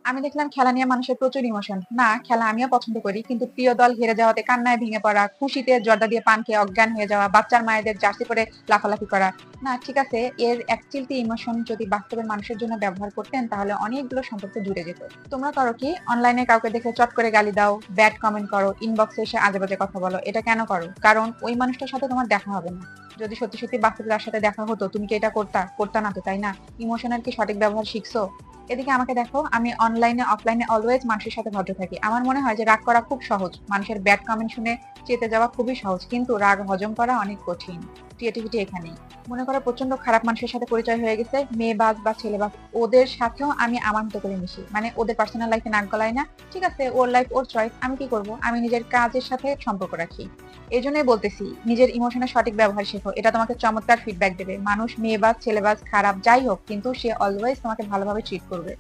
আমি দেখলাম খেলা নিয়ে মানুষের প্রচুর ইমোশন। না, খেলা আমিও পছন্দ করি, কিন্তু প্রিয় দল হেরে যাওয়াতে কান্নায় ভেঙে পড়া, খুশিতে জর্দা দিয়ে পান খেয়ে অজ্ঞান হয়ে যাওয়া, বাচ্চার মায়েদের জার্সি পরে লাফালাফি করা, না ঠিক আছে, এর এক চিলতি ইমোশন যদি বাস্তবের মানুষের জন্য ব্যবহার করতেন তাহলে অনেকগুলো সম্পর্ক জুড়ে যেত। তোমরা করো কি? অনলাইনে কাউকে দেখে চট করে গালি দাও, ব্যাড কমেন্ট করো, ইনবক্সে এসে আজে বাজে কথা বলো। এটা কেন করো? কারণ ওই মানুষটার সাথে তোমার দেখা হবে না। যদি সত্যি সত্যি বাস্তবে তার সাথে দেখা হতো, তুমি কি এটা করতা? করতা না তো, তাই না? ইমোশনের কি সঠিক ব্যবহার শিখছো? এদিকে আমাকে দেখো, আমি অনলাইনে অফলাইনে অলওয়েজ মানুষের সাথে ভদ্র থাকি। আমার মনে হয় যে রাগ করা খুব সহজ, মানুষের ব্যাড কমেন্ট শুনে চেতে যাওয়া খুবই সহজ, কিন্তু রাগ হজম করা অনেক কঠিন। ক্রিয়েটিভিটি এখানেই। মনে করো প্রচন্ড খারাপ মানুষের সাথে পরিচয় হয়ে গেছে, মেয়ে বাজ বা ছেলে বাজ, ওদের সাথেও আমি আমার মতো করে মিশি, মানে ওদের পার্সোনাল লাইফে নাক গলাই না। ঠিক আছে, ওর লাইফ ওর চয়েস, আমি কি করব? আমি নিজের কাজের সাথে সম্পর্ক রাখি। এই জন্যই বলতেছি, নিজের ইমোশনের সঠিক ব্যবহার শেখো, এটা তোমাকে চমৎকার ফিডব্যাক দেবে। মানুষ মেয়ে বাজ ছেলে বাজ খারাপ যাই হোক, কিন্তু সে অলওয়েজ তোমাকে ভালোভাবে ট্রিট করবে।